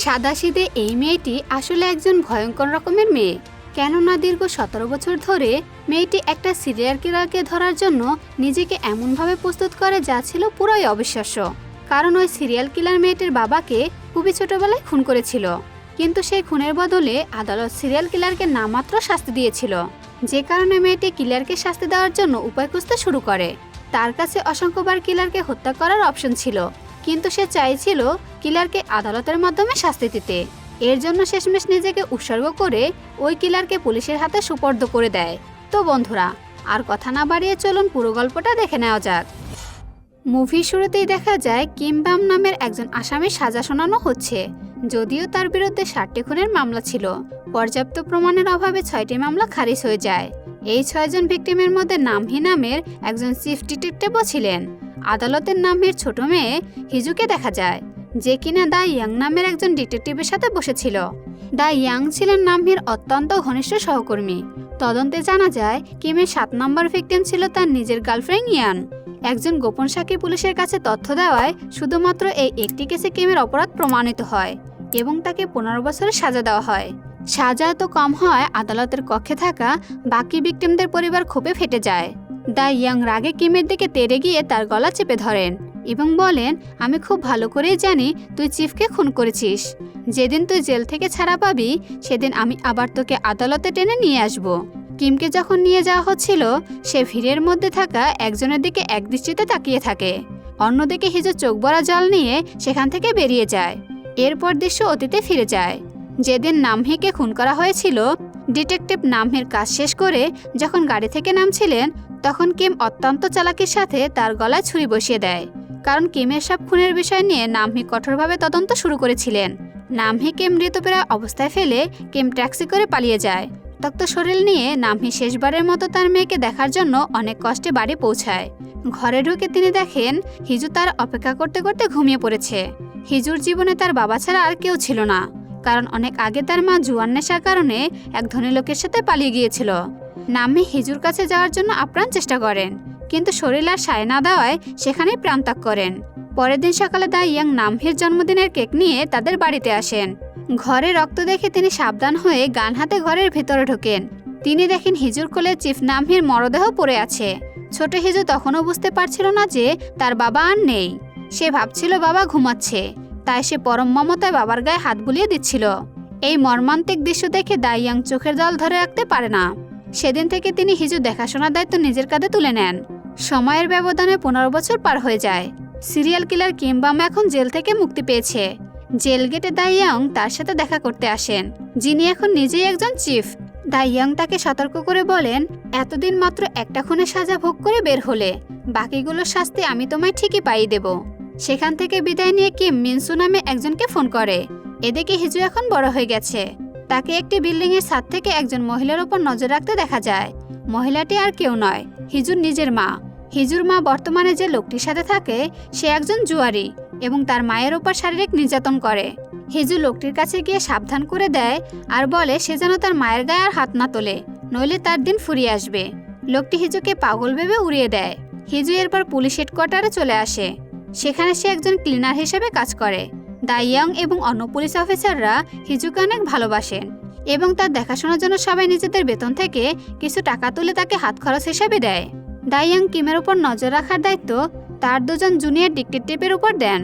সাদাসিধে এই মেয়েটি আসলে একজন ভয়ঙ্কর রকমের মেয়ে। কেননা দীর্ঘ 17 বছর ধরে মেয়েটি একটা সিরিয়াল কিলারকে ধরার জন্য নিজেকে এমনভাবে প্রস্তুত করে যা ছিল পুরোই অবিশ্বাস্য। কারণ ওই সিরিয়াল কিলার মেয়েটির বাবাকে খুবই ছোটবেলায় খুন করেছিল, কিন্তু সেই খুনের বদলে আদালত সিরিয়াল কিলারকে নামমাত্র শাস্তি দিয়েছিল, যে কারণে মেয়েটি কিলারকে শাস্তি দেওয়ার জন্য উপায় খুঁজতে শুরু করে। তার কাছে অসংখ্যবার কিলারকে হত্যা করার অপশন ছিল, কিন্তু সে চাইছিল কিলারকে আদালতের মাধ্যমে শাস্তি দিতে। এর জন্য শেষমেশ নিজেকে উৎসর্গ করে ওই কিলারকে পুলিশের হাতে সুপর্দ করে দেয়। তো বন্ধুরা, আর কথা না বাড়িয়ে চলুন পুরো গল্পটা দেখে নেওয়া যাক। মুভির শুরুতেই দেখা যায় কিম বাম নামের একজন আসামির সাজা শোনানো হচ্ছে। যদিও তার বিরুদ্ধে 60টি খুনের মামলা ছিল, পর্যাপ্ত প্রমাণের অভাবে 6টি মামলা খারিজ হয়ে যায়। এই 6 জন ভিকটিমের মধ্যে নামহি নামের একজন চিফ ডিটেকটিভও ছিলেন। আদালতের নামহির ছোট মেয়ে হিজুকে দেখা যায়, যে কিনা দা ইয়াং নামের একজন ডিটেকটিভের সাথে বসেছিল। দা ইয়াং ছিলেন নামহির অত্যন্ত ঘনিষ্ঠ সহকর্মী। তদন্তে জানা যায় কিমের 7 নম্বর ভিকটিম ছিল তার নিজের গার্লফ্রেন্ড ইয়ান। একজন গোপন সাক্ষী পুলিশের কাছে তথ্য দেওয়ায় শুধুমাত্র এই একটি কেসে কিমের অপরাধ প্রমাণিত হয় এবং তাকে 15 বছরের সাজা দেওয়া হয়। সাজা এত কম হয় আদালতের কক্ষে থাকা বাকি ভিকটিমদের পরিবার ক্ষোভে ফেটে যায়। দা ইয়াং রাগে কিমের দিকে তেড়ে গিয়ে তার গলা চেপে ধরেন এবং বলেন, আমি খুব ভালো করেই জানি তুই চিফকে খুন করেছিস। যেদিন তুই জেল থেকে ছাড়া পাবি সেদিন আমি আবার তোকে আদালতে টেনে নিয়ে আসব। কিমকে যখন নিয়ে যাওয়া হচ্ছিল, সে ভিড়ের মধ্যে থাকা একজনের দিকে একদৃষ্টিতে তাকিয়ে থাকে। অন্যদিকে হিজো চোখ ভরা জল নিয়ে সেখান থেকে বেরিয়ে যায়। এরপর দৃশ্য অতীতে ফিরে যায়, যেদিন নামহিকে খুন করা হয়েছিল। ডিটেকটিভ নামহির কাজ শেষ করে যখন গাড়ি থেকে নামছিলেন, তখন কিম অত্যন্ত চালাকির সাথে তার গলায় ছুরি বসিয়ে দেয়। কারণ কিমের সব খুনের বিষয় নিয়ে নামহি কঠোরভাবে তদন্ত শুরু করেছিলেন। নামহিকে মৃতপ্রায় অবস্থায় ফেলে কিম ট্যাক্সি করে পালিয়ে যায়। তক্ত শরীর নিয়ে নামহি শেষবারের মতো তার মেয়েকে দেখার জন্য অনেক কষ্টে বাড়ি পৌঁছায়। ঘরে ঢুকে তিনি দেখেন হিজু তার অপেক্ষা করতে করতে ঘুমিয়ে পড়েছে। হিজুর জীবনে তার বাবা ছাড়া আর কেউ ছিল না, কারণ অনেক আগে তার মা জুয়ান নেশার কারণে এক ধনী লোকের সাথে পালিয়ে গিয়েছিল। নামহি হিজুর কাছে যাওয়ার জন্য আপ্রাণ চেষ্টা করেন, কিন্তু শরীর আর সায় না দেওয়ায় সেখানেই প্রাণত্যাগ করেন। পরের দিন সকালে দা ইয়াং নামহির জন্মদিনের কেক নিয়ে তাদের বাড়িতে আসেন। ঘরে রক্ত দেখে তিনি সাবধান হয়ে গান হাতে ঘরের ভেতরে ঢোকেন। তিনি দেখেন হিজুর কোলে চিফ নামহির মরদেহ পড়ে আছে। ছোট হিজু তখনও বুঝতে পারছিল না যে তার বাবা আর নেই। সে ভাবছিল বাবা ঘুমাচ্ছে, তাই সে পরম মমতায় বাবার গায়ে হাত বুলিয়ে দিচ্ছিল। এই মর্মান্তিক দৃশ্য দেখে দা ইয়াং চোখের জল ধরে রাখতে পারে না। সেদিন থেকে তিনি হিজু দেখাশোনার দায়িত্ব নিজের কাঁধে তুলে নেন। সময়ের ব্যবধানে 15 বছর পার হয়ে যায়। সিরিয়াল কিলার কিম বাম এখন জেল থেকে মুক্তি পেয়েছে। জেল গেটে দা ইয়াং তার সাথে দেখা করতে আসেন, যিনি এখন নিজেই একজন চিফ। দা ইয়াং তাকে সতর্ক করে বলেন, এতদিন মাত্র একটা খুনের সাজা ভোগ করে বের হলে বাকিগুলোর শাস্তি আমি তোমায় ঠিকই পাইয়ে দেব। সেখান থেকে বিদায় নিয়ে কিম মিনসু নামে একজনকে ফোন করে। এদিকে হিজু এখন বড় হয়ে গেছে। তাকে একটি বিল্ডিংয়ের ছাদ থেকে একজন মহিলার উপর নজর রাখতে দেখা যায়। মহিলাটি আর কেউ নয়, হিজুর নিজের মা। হিজুর মা বর্তমানে যে লোকটির সাথে থাকে সে একজন জুয়ারি এবং তার মায়ের উপর শারীরিক নির্যাতন করে। হিজু লোকটির কাছে গিয়ে সাবধান করে দেয় আর বলে সে যেন তার মায়ের গায়ে আর হাত না তোলে, নইলে তার দিন ফুরিয়ে আসবে। লোকটি হিজুকে পাগল ভেবে উড়িয়ে দেয়। হিজু এরপর পুলিশ হেডকোয়ার্টারে চলে আসে। সেখানে সে একজন ক্লিনার হিসেবে কাজ করে। দা ইয়াং এবং অন্য পুলিশ অফিসাররা হিজুকে অনেক ভালোবাসেন এবং তার দেখাশোনার জন্য সবাই নিজেদের বেতন থেকে কিছু টাকা তুলে তাকে হাত খরচ হিসেবে দেয়। দা ইয়াং কিমের উপর নজর রাখার দায়িত্ব তার দুজন জুনিয়র ডিটেকটিভের উপর দেন।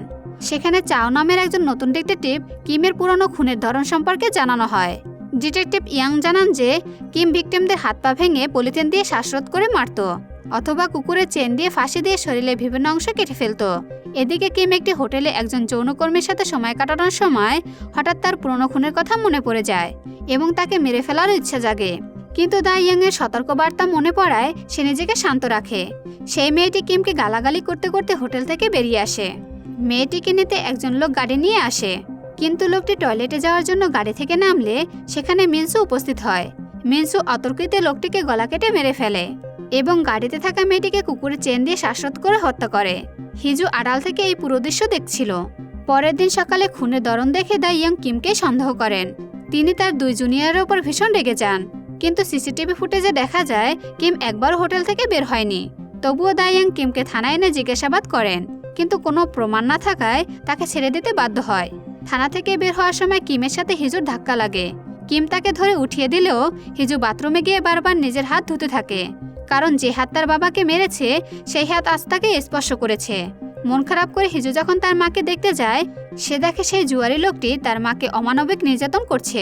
সেখানে চাও নামের একজন নতুন ডিটেকটিভ কিমের পুরনো খুনের ধরন সম্পর্কে জানানো হয়। ডিটেকটিভ ইয়াং জানান যে কিম ভিকটিমদের হাত পা ভেঙে পলিথিন দিয়ে শ্বাসরোধ করে মারত, অথবা কুকুরের চেন দিয়ে ফাঁসি দিয়ে শরীরের বিভিন্ন অংশ কেটে ফেলত। এদিকে কিম একটি হোটেলে একজন যৌনকর্মীর সাথে সময় কাটানোর সময় হঠাৎ তার পুরনো খুনের কথা মনে পড়ে যায় এবং তাকে মেরে ফেলার ইচ্ছা জাগে। কিন্তু দা ইয়াং এর সতর্কবার্তা মনে পড়ায় সে নিজেকে শান্ত রাখে। সেই মেয়েটি কিমকে গালাগালি করতে করতে হোটেল থেকে বেরিয়ে আসে। মেয়েটিকে নিতে একজন লোক গাড়ি নিয়ে আসে, কিন্তু লোকটি টয়লেটে যাওয়ার জন্য গাড়ি থেকে নামলে সেখানে মিনসু উপস্থিত হয়। মিনসু অতর্কিতে লোকটিকে গলা কেটে মেরে ফেলে এবং গাড়িতে থাকা মেয়েটিকে কুকুরের চেন দিয়ে শ্বাসরোধ করে হত্যা করে। হিজু আড়াল থেকে এই পুরো দৃশ্য দেখছিল। পরের দিন সকালে খুনের ধরন দেখে দা ইয়াং কিমকে সন্দেহ করেন। তিনি তার 2 জুনিয়রের উপর ভীষণ রেগে যান, কিন্তু সিসিটিভি ফুটেজে দেখা যায় কিম একবার হোটেল থেকে বের হয়নি। তবুও দা ইয়াং কিমকে থানায় এনে জিজ্ঞাসাবাদ করেন, কিন্তু কোনো প্রমাণ না থাকায় তাকে ছেড়ে দিতে বাধ্য হয়। থানা থেকে বের হওয়ার সময় কিমের সাথে হিজুর ধাক্কা লাগে। কিম তাকে ধরে উঠিয়ে দিলেও হিজু বাথরুমে গিয়ে বারবার নিজের হাত ধুতে থাকে, কারণ যে হাত তার বাবাকে মেরেছে সেই হাত আজ তাকে স্পর্শ করেছে। মন খারাপ করে হিজু যখন তার মাকে দেখতে যায়, সে দেখে সেই জুয়ারি লোকটি তার মাকে অমানবিক নির্যাতন করছে।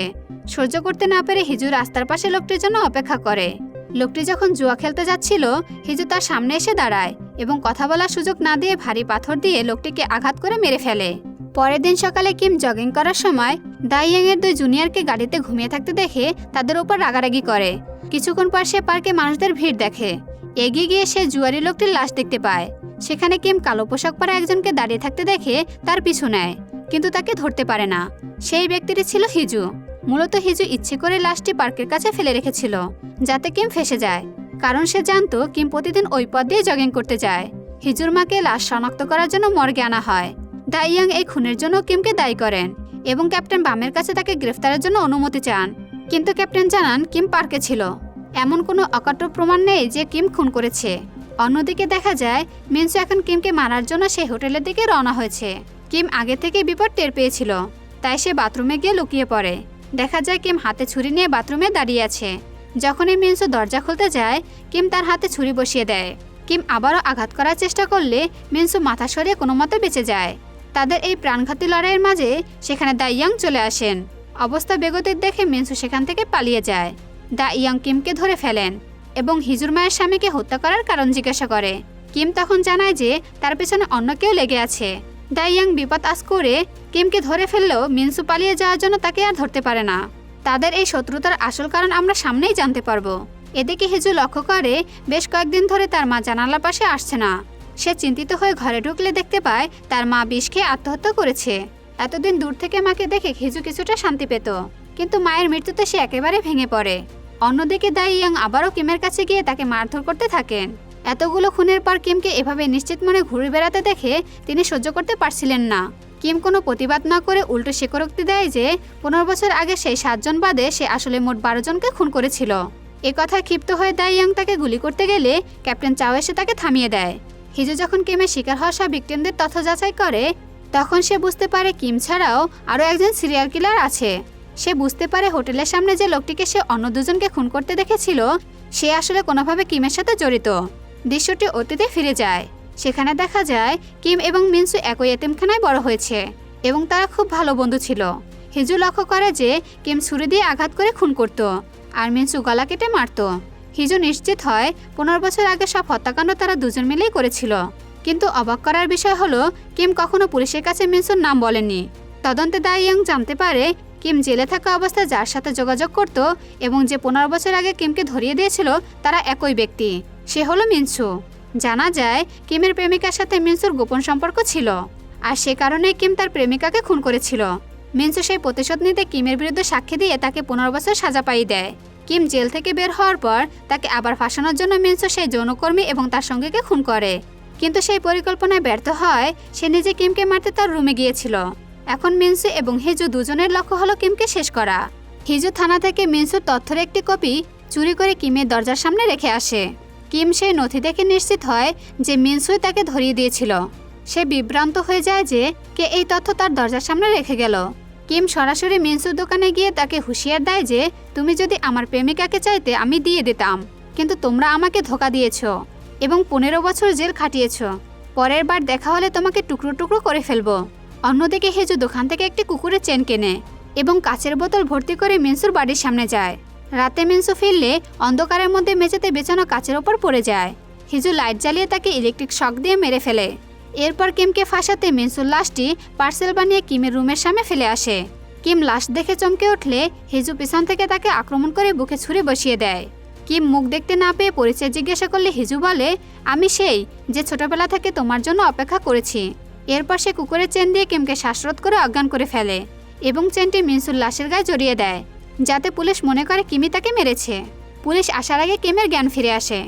সহ্য করতে না পেরে হিজু রাস্তার পাশে লোকটির জন্য অপেক্ষা করে। লোকটি যখন জুয়া খেলতে যাচ্ছিল, হিজু তার সামনে এসে দাঁড়ায় এবং কথা বলার সুযোগ না দিয়ে ভারী পাথর দিয়ে লোকটিকে আঘাত করে মেরে ফেলে। পরের দিন সকালে কিম জগিং করার সময় দাইয়াং এর 2 জুনিয়রকে গাড়িতে ঘুমিয়ে থাকতে দেখে তাদের উপর রাগারাগি করে। কিছুক্ষণ পর সে পার্কে মানুষদের ভিড় দেখে। এগিয়ে গিয়ে সে জুয়ারি লোকটির লাশ দেখতে পায়। সেখানে কিম কালো পোশাক পরা একজনকে দাঁড়িয়ে থাকতে দেখে তার পিছু নেয়, কিন্তু তাকে ধরতে পারে না। সেই ব্যক্তিটি ছিল হিজু। মূলত হিজু ইচ্ছে করে লাশটি পার্কের কাছে ফেলে রেখেছিল, যাতে কিম ফেসে যায়, কারণ সে জানতো কিম প্রতিদিন ওই পথ দিয়ে জগিং করতে যায়। হিজুর মাকে লাশ শনাক্ত করার জন্য মর্গে আনা হয়। দাইয়াং এই খুনের জন্য কিমকে দায়ী করেন এবং ক্যাপ্টেন বামের কাছে তাকে গ্রেফতারের জন্য অনুমতি চান, কিন্তু ক্যাপ্টেন জানান কিম পার্কে ছিল। এমন কোনো অকাট্য প্রমাণ নেই যে কিম খুন করেছে। অন্যদিকে দেখা যায় মিনসু এখন কিমকে মারার জন্য সেই হোটেলের দিকে রওনা হয়েছে। কিম আগে থেকে বিপদ টের পেয়েছিল, তাই সে বাথরুমে গিয়ে লুকিয়ে পড়ে। দেখা যায় কিম হাতে ছুরি নিয়ে বাথরুমে দাঁড়িয়ে আছে। যখনই মিনসু দরজা খুলতে যায়, কিম তার হাতে ছুরি বসিয়ে দেয়। কিম আবারও আঘাত করার চেষ্টা করলে মিনসু মাথা সরিয়ে কোনো মতে বেঁচে যায়। তাদের এই প্রাণঘাতী লড়াইয়ের মাঝে সেখানে দাইয়াং চলে আসেন। অবস্থা বেগতিক দেখে মিনসু সেখান থেকে পালিয়ে যায়। দাইয়াং কিমকে ধরে ফেলেন এবং হিজুর মায়ের স্বামীকে হত্যা করার কারণ জিজ্ঞাসা করে। কিম তখন জানায় যে তার পেছনে অন্য কেউ লেগে আছে। দাইয়াং বিপদ আজ করে কিমকে ধরে ফেললেও মিনসু পালিয়ে যাওয়ার জন্য তাকে আর ধরতে পারে না। তাদের এই শত্রুতার আসল কারণ আমরা সামনেই জানতে পারবো। এদিকে হিজু লক্ষ্য করে বেশ কয়েকদিন ধরে তার মা জানালার পাশে আসছে না। সে চিন্তিত হয়ে ঘরে ঢুকলে দেখতে পায় তার মা বিষ খেয়ে আত্মহত্যা করেছে। এতদিন দূর থেকে মাকে দেখে হিজু কিছুটা শান্তি পেত, কিন্তু মায়ের মৃত্যুতে সে একেবারে ভেঙে পড়ে। অন্যদিকে দাইয়াং আবারও কিমের কাছে গিয়ে তাকে মারধর করতে থাকেন। এতগুলো খুনের পর কিমকে এভাবে নিশ্চিত মনে ঘুরে বেড়াতে দেখে তিনি সহ্য করতে পারছিলেন না। কিম কোনো প্রতিবাদ না করে উল্টো স্বীকারোক্তি দেয় যে 15 বছর আগে সেই 7 জন বাদে সে আসলে মোট 12 জনকে খুন করেছিল। এ কথায় ক্ষিপ্ত হয়ে দাইয়াং তাকে গুলি করতে গেলে ক্যাপ্টেন চাও এসে তাকে থামিয়ে দেয়। হিজু যখন কিমের শিকার হওয়া সব ভিকটিমদের তথ্য যাচাই করে, তখন সে বুঝতে পারে কিম ছাড়াও আরও একজন সিরিয়াল কিলার আছে। সে বুঝতে পারে হোটেলের সামনে যে লোকটিকে সে অন্য 2 জনকে খুন করতে দেখেছিল, সে আসলে কোনোভাবে কিমের সাথে জড়িত। দৃশ্যটি অতীতে ফিরে যায়। সেখানে দেখা যায় কিম এবং মিনসু একই এতিমখানায় বড় হয়েছে এবং তারা খুব ভালো বন্ধু ছিল। হিজু লক্ষ্য করে যে কিম ছুরি দিয়ে আঘাত করে খুন করত আর মিনসু গলা কেটে মারত। হিজু নিশ্চিত হয় 15 বছর আগে সব হত্যাকাণ্ড তারা 2 জন মিলেই করেছিল। কিন্তু অবাক করার বিষয় হলো কিম কখনো পুলিশের কাছে মিনসুর নাম বলেনি। তদন্তে দাইয়াং জানতে পারে কিম জেলে থাকা অবস্থায় যার সাথে যোগাযোগ করত এবং যে 15 বছর আগে কিমকে ধরিয়ে দিয়েছিল তারা একই ব্যক্তি, সে হলো মিনসু। জানা যায় কিমের প্রেমিকার সাথে মিনসুর গোপন সম্পর্ক ছিল, আর সে কারণেই কিম তার প্রেমিকাকে খুন করেছিল। মিনসু সেই প্রতিশোধ নিতে কিমের বিরুদ্ধে সাক্ষী দিয়ে তাকে 15 বছর সাজা পাইয়ে দেয়। কিম জেল থেকে বের হওয়ার পর তাকে আবার ফাঁসানোর জন্য মিনসু সেই যৌনকর্মী এবং তার সঙ্গীকে খুন করে, কিন্তু সেই পরিকল্পনায় ব্যর্থ হয়। সে নিজে কিমকে মারতে তার রুমে গিয়েছিল। এখন মিনসু এবং হিজু দুজনের লক্ষ্য হলো কিমকে শেষ করা। হিজু থানা থেকে মিনসুর তথ্যের একটি কপি চুরি করে কিমের দরজার সামনে রেখে আসে। কিম সেই নথি দেখে নিশ্চিত হয় যে মিনসুই তাকে ধরিয়ে দিয়েছিল। সে বিভ্রান্ত হয়ে যায় যে কে এই তথ্য তার দরজার সামনে রেখে গেল। কিম সরাসরি মিনসুর দোকানে গিয়ে তাকে হুঁশিয়ার দেয় যে তুমি যদি আমার প্রেমিকাকে চাইতে আমি দিয়ে দিতাম, কিন্তু তোমরা আমাকে ধোঁকা দিয়েছ এবং 15 বছর জেল খাটিয়েছ। পরের বার দেখা হলে তোমাকে টুকরো টুকরো করে ফেলবো। অন্যদিকে হিজু দোকান থেকে একটি কুকুরের চেন কেনে এবং কাচের বোতল ভর্তি করে মিনসুর বাড়ির সামনে যায়। রাতে মিনসু ফিরলে অন্ধকারের মধ্যে মেঝেতে বেছানো কাচের ওপর পড়ে যায়। হিজু লাইট জ্বালিয়ে তাকে ইলেকট্রিক শক দিয়ে মেরে ফেলে। এরপর কিমকে ফাঁসাতে মিনসুর লাশটি পার্সেল বানিয়ে কিমের রুমের সামনে ফেলে আসে। কিম লাশ দেখে চমকে উঠলে হিজু পিছন থেকে তাকে আক্রমণ করে বুকে ছুরি বসিয়ে দেয়। কিম মুখ দেখতে না পেয়ে পরিচয় জিজ্ঞাসা করলে হিজু বলে, আমি সেই যে ছোটবেলা থেকে তোমার জন্য অপেক্ষা করেছি। এরপর সে কুকুরের চেন দিয়ে কিমকে শ্বাসরোধ করে অজ্ঞান করে ফেলে এবং চেনটি মিনসুর লাশের গায়ে জড়িয়ে দেয়, যাতে পুলিশ মনে করে কিমি তাকে মেরেছে। পুলিশ আসার আগে কিমের জ্ঞান ফিরে আসে।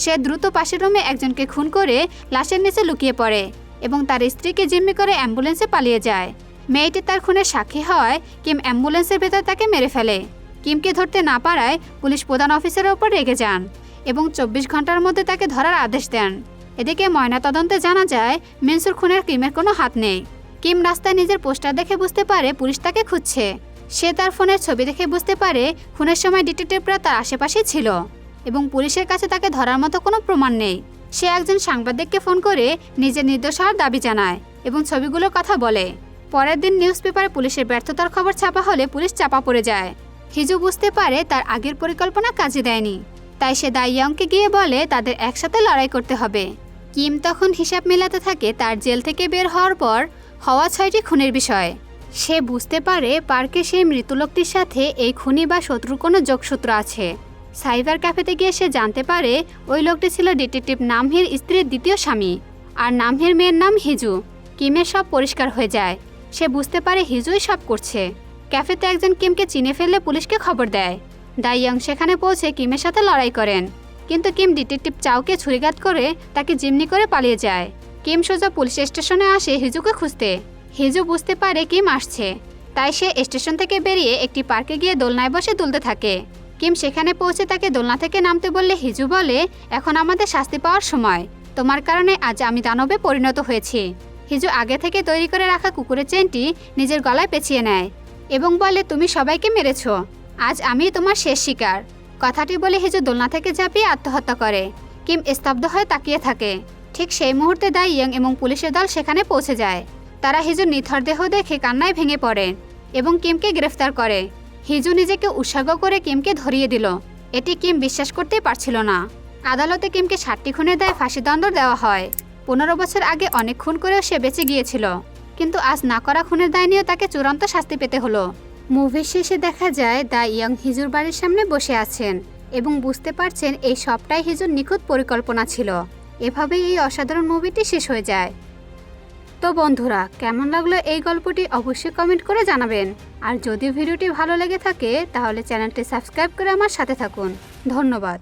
সে দ্রুত পাশের রুমে একজনকে খুন করে লাশের নিচে লুকিয়ে পড়ে এবং তার স্ত্রীকে জিম্মি করে অ্যাম্বুলেন্সে পালিয়ে যায়। মেয়েটি তার খুনের সাক্ষী হওয়ায় কিম অ্যাম্বুলেন্সের ভেতর তাকে মেরে ফেলে। কিমকে ধরতে না পারায় পুলিশ প্রধান অফিসারের ওপর রেগে যান এবং 24 ঘন্টার মধ্যে তাকে ধরার আদেশ দেন। এদিকে ময়নাতদন্তে জানা যায় মিনসুর খুনের কিমের কোনো হাত নেই। কিম রাস্তায় নিজের পোস্টার দেখে বুঝতে পারে পুলিশ তাকে খুঁজছে। সে তার ফোনের ছবি দেখে বুঝতে পারে খুনের সময় ডিটেকটিভরা তার আশেপাশেই ছিল এবং পুলিশের কাছে তাকে ধরার মতো কোনো প্রমাণ নেই। সে একজন সাংবাদিককে ফোন করে নিজের নির্দোষ হওয়ার দাবি জানায় এবং ছবিগুলোর কথা বলে। পরের দিন নিউজ পেপারে পুলিশের ব্যর্থতার খবর ছাপা হলে পুলিশ চাপা পড়ে যায়। হিজু বুঝতে পারে তার আগের পরিকল্পনা কাজে দেয়নি, তাই সে দা ইয়ংকে গিয়ে বলে তাদের একসাথে লড়াই করতে হবে। কিম তখন হিসাব মেলাতে থাকে তার জেল থেকে বের হওয়ার পর হওয়া 6টি খুনের বিষয়। সে বুঝতে পারে পার্কে সেই মৃত লোকটির সাথে এই খুনি বা শত্রুর কোনো যোগসূত্র আছে। সাইবার ক্যাফেতে গিয়ে সে জানতে পারে ওই লোকটি ছিল ডিটেকটিভ নামহির স্ত্রীর দ্বিতীয় স্বামী, আর নামহির মেয়ের নাম হিজু। কিমের সব পরিষ্কার হয়ে যায়। সে বুঝতে পারে হিজুই সব করছে। ক্যাফেতে একজন কিমকে চিনে ফেললে পুলিশকে খবর দেয়। দা ইয়ং সেখানে পৌঁছে কিমের সাথে লড়াই করেন, কিন্তু কিম ডিটেকটিভ চাওকে ছুরিঘাত করে তাকে জিম্মি করে পালিয়ে যায়। কিম সোজা পুলিশ স্টেশনে আসে হিজুকে খুঁজতে। হিজু বুঝতে পারে কিম আসছে, তাই সে স্টেশন থেকে বেরিয়ে একটি পার্কে গিয়ে দোলনায় বসে দুলতে থাকে। কিম সেখানে পৌঁছে তাকে দোলনা থেকে নামতে বললে হিজু বলে, এখন আমাদের শাস্তি পাওয়ার সময়, তোমার কারণে আজ আমি দানবে পরিণত হয়েছি। হিজু আগে থেকে তৈরি করে রাখা কুকুরের চেনটি নিজের গলায় পেঁচিয়ে নেয় এবং বলে, তুমি সবাইকে মেরেছ, আজ আমি তোমার শেষ শিকার। কথাটি বলে হিজু দোলনা থেকে ঝাঁপিয়ে আত্মহত্যা করে। কিম স্তব্ধ হয়ে তাকিয়ে থাকে। ঠিক সেই মুহূর্তে দা ইয়ং এবং পুলিশের দল সেখানে পৌঁছে যায়। তারা হিজুর নিথর দেহ দেখে কান্নায় ভেঙে পড়ে এবং কিমকে গ্রেফতার করে। হিজু নিজেকে উৎসর্গ করে কিমকে ধরিয়ে দিল। এটি কিম বিশ্বাস করতেই পারছিল না। আদালতে কিমকে 7টি খুনের দায়ে ফাঁসিদণ্ড দেওয়া হয়। 15 বছর আগে অনেক খুন করেও সে বেঁচে গিয়েছিল, কিন্তু আজ না করা খুনের দায় নিয়েও তাকে চূড়ান্ত শাস্তি পেতে হলো। মুভির শেষে দেখা যায় দা ইয়ং হিজুর বাড়ির সামনে বসে আছেন এবং বুঝতে পারছেন এই সবটাই হিজুর নিখুঁত পরিকল্পনা ছিল। এভাবেই এই অসাধারণ মুভিটি শেষ হয়ে যায়। তো বন্ধুরা, কেমন লাগলো এই গল্পটি অবশ্যই কমেন্ট করে জানাবেন। আর যদি ভিডিওটি ভালো লেগে থাকে তাহলে চ্যানেলটি সাবস্ক্রাইব করে আমার সাথে থাকুন। ধন্যবাদ।